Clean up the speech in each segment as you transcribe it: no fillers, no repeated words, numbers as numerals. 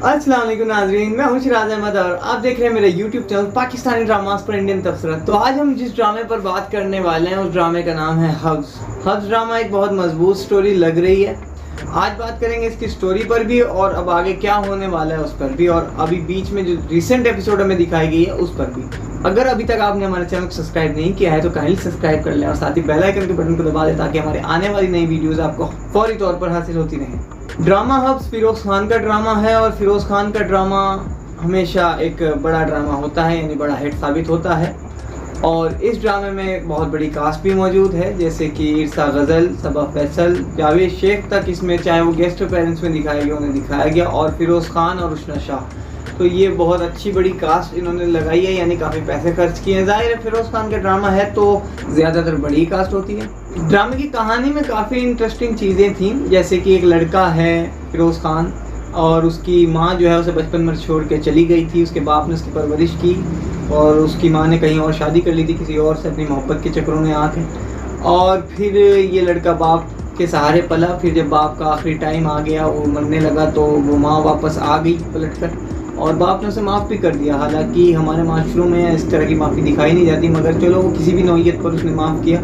अस्सलाम वालेकुम नाज़रीन, मैं हूं शिराज अहमद और आप देख रहे हैं मेरा YouTube चैनल पाकिस्तानी ड्रामास पर इंडियन तबसरा। तो आज हम जिस ड्रामे पर बात करने वाले हैं उस ड्रामे का नाम है हब्स। हब्स ड्रामा एक बहुत मजबूत स्टोरी लग रही है। आज बात करेंगे इसकी स्टोरी पर भी और अब आगे क्या होने वाला है उस पर भी, और अभी बीच में जो रिसेंट एपिसोड हमें दिखाई गई है उस पर भी। अगर अभी तक आपने हमारे चैनल को सब्सक्राइब नहीं किया है तो काइंडली सब्सक्राइब कर लें और साथ ही बेल आइकन के बटन को दबा दें ताकि हमारे आने वाली नई वीडियोस आपको फौरी तौर पर हासिल होती रहें। ड्रामा हब्स फिरोज़ खान का ड्रामा है और फिरोज़ खान का ड्रामा हमेशा एक बड़ा ड्रामा होता है, यानी बड़ा हिट साबित होता है। और इस ड्रामे में बहुत बड़ी कास्ट भी मौजूद है, जैसे कि इरसा गज़ल, सबा फैसल, जावेद शेख तक इसमें चाहे वो गेस्ट अपीयरेंस में दिखाया गया उन्हें दिखाया गया, और फिरोज़ खान और उशना शाह। तो ये बहुत अच्छी बड़ी कास्ट इन्होंने लगाई है, यानी काफ़ी पैसे खर्च किए हैं। ज़ाहिर है फिरोज़ खान का ड्रामा है तो ज़्यादातर बड़ी कास्ट होती है। ड्रामे की कहानी में काफ़ी इंटरेस्टिंग चीज़ें थी, जैसे कि एक लड़का है फिरोज़ खान और उसकी माँ जो है उसे बचपन में छोड़ के चली गई थी। उसके बाप ने उसकी परवरिश की और उसकी माँ ने कहीं और शादी कर ली थी किसी और से अपनी मोहब्बत के चक्करों में आके, और फिर ये लड़का बाप के सहारे पला। फिर जब बाप का आखिरी टाइम आ गया, वो मरने लगा, तो वो माँ वापस आ गई पलट कर और बाप ने उसे माफ़ भी कर दिया। हालांकि हमारे माशरों में इस तरह की माफ़ी दिखाई नहीं जाती, मगर चलो वो किसी भी नौयत पर उसने माफ़ किया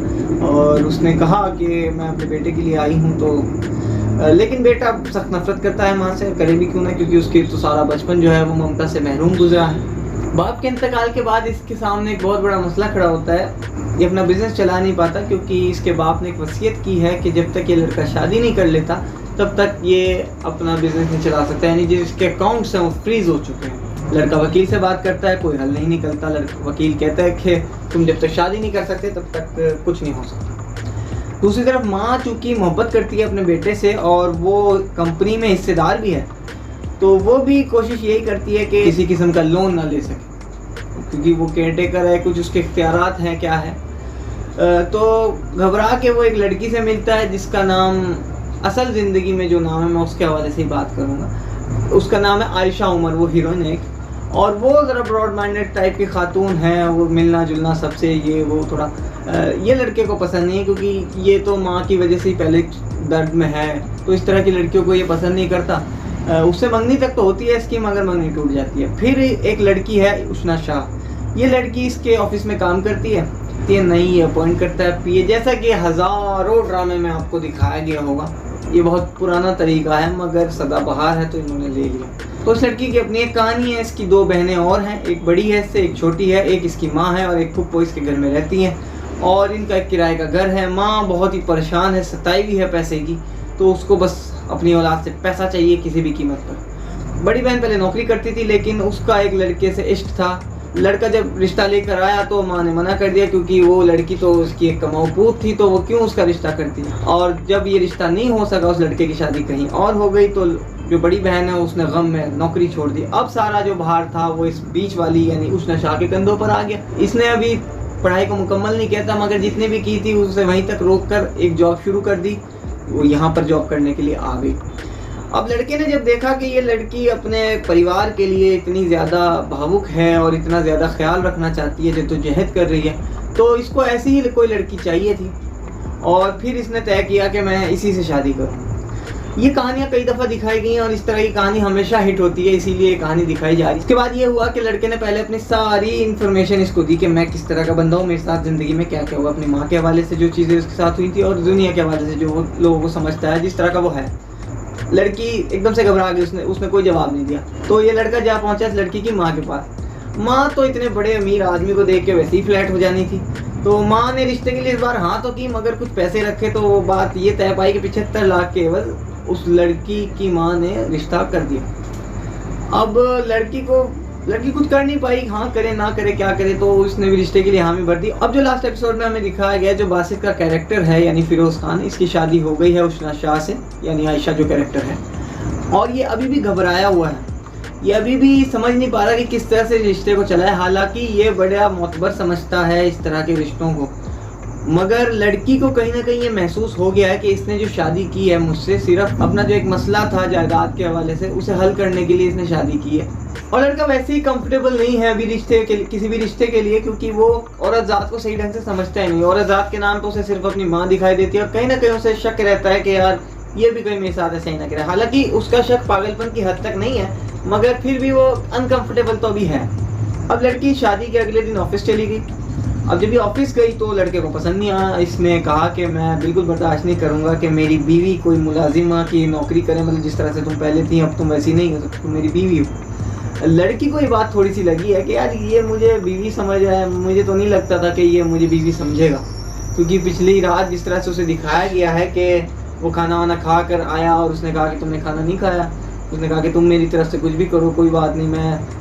और उसने कहा कि मैं अपने बेटे के लिए आई हूँ। तो लेकिन बेटा सख्त नफरत करता है माँ से, करे भी क्यों ना, क्योंकि उसकी तो सारा बचपन जो है वो ममता से महरूम गुजरा है। बाप के इंतकाल के बाद इसके सामने एक बहुत बड़ा मसला खड़ा होता है। ये अपना बिजनेस चला नहीं पाता क्योंकि इसके बाप ने एक वसीयत की है कि जब तक ये लड़का शादी नहीं कर लेता तब तक ये अपना बिजनेस नहीं चला सकता, यानी जिसके अकाउंट्स हैं वो फ्रीज हो चुके हैं। लड़का वकील से बात करता है, कोई हल नहीं निकलता। वकील कहता है कि तुम जब तक शादी नहीं कर सकते तब तक कुछ नहीं हो सकता। दूसरी तरफ माँ चूँकि मोहब्बत करती है अपने बेटे से और वो कंपनी में हिस्सेदार भी है, तो वो भी कोशिश यही करती है कि किसी किस्म का लोन ना ले सके, क्योंकि वो केयरटेकर है, कुछ उसके इख्तियारात हैं क्या है। तो घबरा के वो एक लड़की से मिलता है जिसका नाम, असल ज़िंदगी में जो नाम है मैं उसके हवाले से ही बात करूँगा। उसका नाम है आयशा उमर, वो हीरोइन है और वो ज़रा ब्रॉड माइंडेड टाइप की खातून है। वो मिलना जुलना सबसे ये वो थोड़ा ये लड़के को पसंद नहीं है, क्योंकि ये तो माँ की वजह से ही पहले दर्द में है, तो इस तरह की लड़कियों को ये पसंद नहीं करता। उससे मंगनी तक तो होती है इसकी, मगर मंगनी टूट जाती है। फिर एक लड़की है उशना शाह, ये लड़की इसके ऑफिस में काम करती है, नहीं अपॉइंट करता है पीए, जैसा कि हज़ारों ड्रामे में आपको दिखाया गया होगा। ये बहुत पुराना तरीका है मगर सदाबहार है तो इन्होंने ले लिया। तो उस लड़की की अपनी एक कहानी है। इसकी दो बहनें और हैं, एक बड़ी है इससे, एक छोटी है, एक इसकी माँ है और एक फुप्पो इसके घर में रहती हैं और इनका एक किराए का घर है। माँ बहुत ही परेशान है, सताई हुई है पैसे की, तो उसको बस अपनी औलाद से पैसा चाहिए किसी भी कीमत पर। बड़ी बहन पहले नौकरी करती थी लेकिन उसका एक लड़के से इश्क था। लड़का जब रिश्ता लेकर आया तो माँ ने मना कर दिया, क्योंकि वो लड़की तो उसकी एक कमाऊ पूत थी, तो वो क्यों उसका रिश्ता करती। और जब ये रिश्ता नहीं हो सका, उस लड़के की शादी कहीं और हो गई, तो जो बड़ी बहन है उसने गम में नौकरी छोड़ दी। अब सारा जो भार था वो इस बीच वाली यानी उशना शाह के कंधों पर आ गया। इसने अभी पढ़ाई को मुकम्मल नहीं किया था, मगर जितने भी की थी उसे वहीं तक रोक कर एक जॉब शुरू कर दी। वो यहाँ पर जॉब करने के लिए आ गई। अब लड़के ने जब देखा कि ये लड़की अपने परिवार के लिए इतनी ज़्यादा भावुक है और इतना ज़्यादा ख्याल रखना चाहती है, जद्दोजहद कर रही है, तो इसको ऐसी ही कोई लड़की चाहिए थी और फिर इसने तय किया कि मैं इसी से शादी करूँ। ये कहानियाँ कई दफ़ा दिखाई गई हैं और इस तरह की कहानी हमेशा हिट होती है, इसीलिए ये कहानी दिखाई जा रही है। इसके बाद ये हुआ कि लड़के ने पहले अपनी सारी इन्फॉर्मेशन इसको दी कि मैं किस तरह का बंदा हूँ, मेरे साथ ज़िंदगी में क्या क्या हुआ, अपनी माँ के हवाले से जो चीज़ें उसके साथ हुई थी और दुनिया के हवाले से जो वो लोगों को समझता है जिस तरह का वो है। लड़की एकदम से घबरा गई, उसने कोई जवाब नहीं दिया। तो ये लड़का जा पहुंचा इस लड़की की माँ के पास। माँ तो इतने बड़े अमीर आदमी को देख के वैसे ही फ्लैट हो जानी थी, तो माँ ने रिश्ते के लिए इस बार हाँ तो की, मगर कुछ पैसे रखे तो वो बात ये तय पाई कि 75 लाख के एवज उस लड़की की माँ ने रिश्ता कर दिया। अब लड़की कुछ कर नहीं पाई, हाँ करे ना करे क्या करे, तो उसने भी रिश्ते के लिए हामी भर दी। अब जो लास्ट एपिसोड में हमें दिखाया गया, जो बासित का कैरेक्टर है यानी फिरोज़ खान, इसकी शादी हो गई है उशना शाह से, यानी आयशा जो कैरेक्टर है, और ये अभी भी घबराया हुआ है। ये अभी भी समझ नहीं पा रहा कि किस तरह से रिश्ते को चलाए। हालांकि ये बड़ा मोतबर समझता है इस तरह के रिश्तों को, मगर लड़की को कहीं ना कहीं ये महसूस हो गया है कि इसने जो शादी की है मुझसे, सिर्फ अपना जो एक मसला था जायदाद के हवाले से, उसे हल करने के लिए इसने शादी की है। और लड़का वैसे ही कंफर्टेबल नहीं है अभी किसी भी रिश्ते के लिए, क्योंकि वो औरत ज़ात को सही ढंग से समझता ही नहीं। औरत ज़ात के नाम पर उसे सिर्फ अपनी माँ दिखाई देती है और कहीं ना कहीं उसे शक रहता है कि यार ये भी कहीं मेरे साथ ऐसा ही ना करे। हालांकि उसका शक पागलपन की हद तक नहीं है, मगर फिर भी वो अनकंफर्टेबल तो अभी है। अब लड़की शादी के अगले दिन ऑफिस चली गई। अब जब ये ऑफिस गई तो लड़के को पसंद नहीं आया। इसने कहा कि मैं बिल्कुल बर्दाश्त नहीं करूंगा कि मेरी बीवी कोई मुलाजिमा की नौकरी करे, मतलब जिस तरह से तुम पहले थी अब तुम वैसी नहीं हो सकती, तुम मेरी बीवी हो। लड़की को ये बात थोड़ी सी लगी है कि यार ये मुझे बीवी समझ रहा है, मुझे तो नहीं लगता था कि ये मुझे बीवी समझेगा, क्योंकि पिछली रात जिस तरह से उसे दिखाया गया है कि वो खाना वाना खा कर आया और उसने कहा कि तुमने खाना नहीं खाया, उसने कहा कि तुम मेरी तरफ से कुछ भी करो कोई बात नहीं, मैं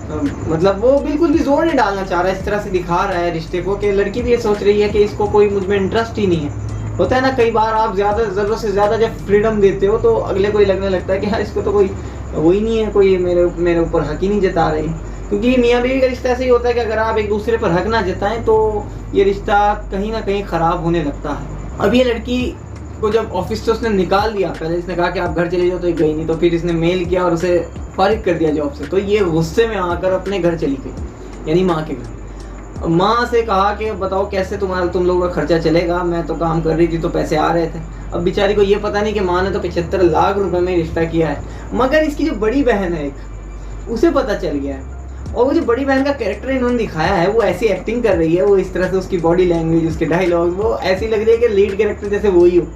मतलब वो बिल्कुल भी जोर नहीं डालना चाह रहा है। इस तरह से दिखा रहा है रिश्ते को कि लड़की भी ये सोच रही है कि इसको कोई मुझ में इंटरेस्ट ही नहीं है। होता है ना कई बार आप ज़्यादा ज़रूरत से ज़्यादा जब फ्रीडम देते हो तो अगले को ही लगने लगता है कि हाँ इसको तो कोई वही नहीं है, कोई मेरे ऊपर हक ही नहीं जता रही। क्योंकि मियाँ बीवी का रिश्ता ऐसे ही होता है कि अगर आप एक दूसरे पर हक ना जताएं तो ये रिश्ता कहीं ना कहीं ख़राब होने लगता है। अब ये लड़की को जब ऑफिस से उसने निकाल दिया, पहले इसने कहा कि आप घर चले जाओ तो ये गई नहीं, तो फिर इसने मेल किया और उसे फारिग कर दिया जॉब से। तो ये गुस्से में आकर अपने घर चली गई, यानी माँ के घर। माँ से कहा कि बताओ कैसे तुम लोगों का खर्चा चलेगा, मैं तो काम कर रही थी तो पैसे आ रहे थे। अब बेचारी को ये पता नहीं कि माँ ने तो 75 लाख रुपए में रिश्ता किया है, मगर इसकी जो बड़ी बहन है एक, उसे पता चल गया है। और वो जो बड़ी बहन का कैरेक्टर इन्होंने दिखाया है वो ऐसी एक्टिंग कर रही है, वो इस तरह से उसकी बॉडी लैंग्वेज, उसके डायलॉग, वो ऐसी लग रही है कि लीड कैरेक्टर जैसे वो ही हो।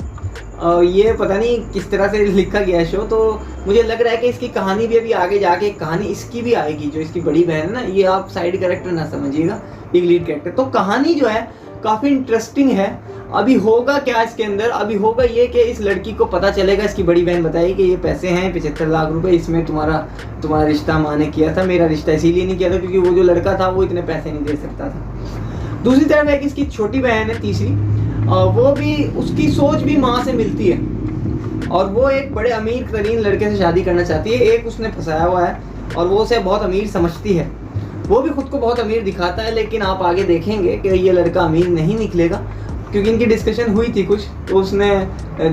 ये पता नहीं किस तरह से लिखा गया है शो, तो मुझे लग रहा है कि इसकी कहानी भी अभी आगे जाके एक कहानी इसकी भी आएगी। जो इसकी बड़ी बहन है ना, ये आप साइड कैरेक्टर ना समझिएगा, एक लीड कैरेक्टर। तो कहानी जो है काफ़ी इंटरेस्टिंग है। अभी होगा क्या इसके अंदर, अभी होगा ये कि इस लड़की को पता चलेगा, इसकी बड़ी बहन बताएगी कि ये पैसे हैं 75 लाख रुपए, इसमें तुम्हारा रिश्ता माँ ने किया था, मेरा रिश्ता इसीलिए नहीं किया था क्योंकि वो जो लड़का था वो इतने पैसे नहीं दे सकता था। दूसरी तरफ एक इसकी छोटी बहन है तीसरी, वो भी, उसकी सोच भी माँ से मिलती है और वो एक बड़े अमीर तरीन लड़के से शादी करना चाहती है। एक उसने फंसाया हुआ है और वो उसे बहुत अमीर समझती है, वो भी खुद को बहुत अमीर दिखाता है, लेकिन आप आगे देखेंगे कि ये लड़का अमीर नहीं निकलेगा, क्योंकि इनकी डिस्कशन हुई थी कुछ, तो उसने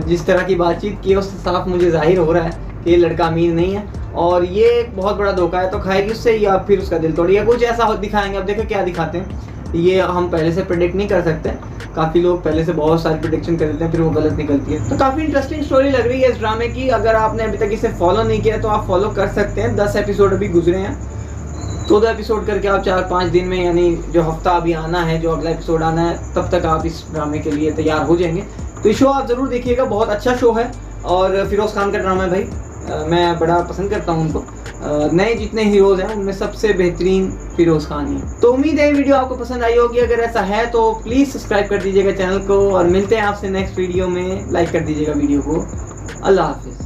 जिस तरह की बातचीत की उससे साफ मुझे जाहिर हो रहा है कि ये लड़का अमीर नहीं है और ये एक बहुत बड़ा धोखा है। तो खाएगी उससे या फिर उसका दिल तोड़ेगी, कुछ ऐसा दिखाएंगे। अब देखो क्या दिखाते हैं, ये हम पहले से प्रेडिक्ट नहीं कर सकते। काफ़ी लोग पहले से बहुत सारी प्रेडिक्शन कर देते हैं, फिर वो गलत निकलती है। तो काफ़ी इंटरेस्टिंग स्टोरी लग रही है इस ड्रामे की। अगर आपने अभी तक इसे फॉलो नहीं किया तो आप फॉलो कर सकते हैं। 10 एपिसोड अभी गुजरे हैं, 14 एपिसोड करके आप 4-5 दिन में, यानी जो हफ्ता अभी आना है, जो अगला एपिसोड आना है, तब तक आप इस ड्रामे के लिए तैयार हो जाएंगे। तो ये शो आप ज़रूर देखिएगा, बहुत अच्छा शो है और फिरोज़ खान का ड्रामा है भाई, मैं बड़ा पसंद करता हूँ उनको। नए जितने हीरोज़ हैं उनमें सबसे बेहतरीन फिरोज़ खान ही। तो उम्मीद है वीडियो आपको पसंद आई होगी। अगर ऐसा है तो प्लीज़ सब्सक्राइब कर दीजिएगा चैनल को और मिलते हैं आपसे नेक्स्ट वीडियो में। लाइक कर दीजिएगा वीडियो को। अल्लाह हाफिज़।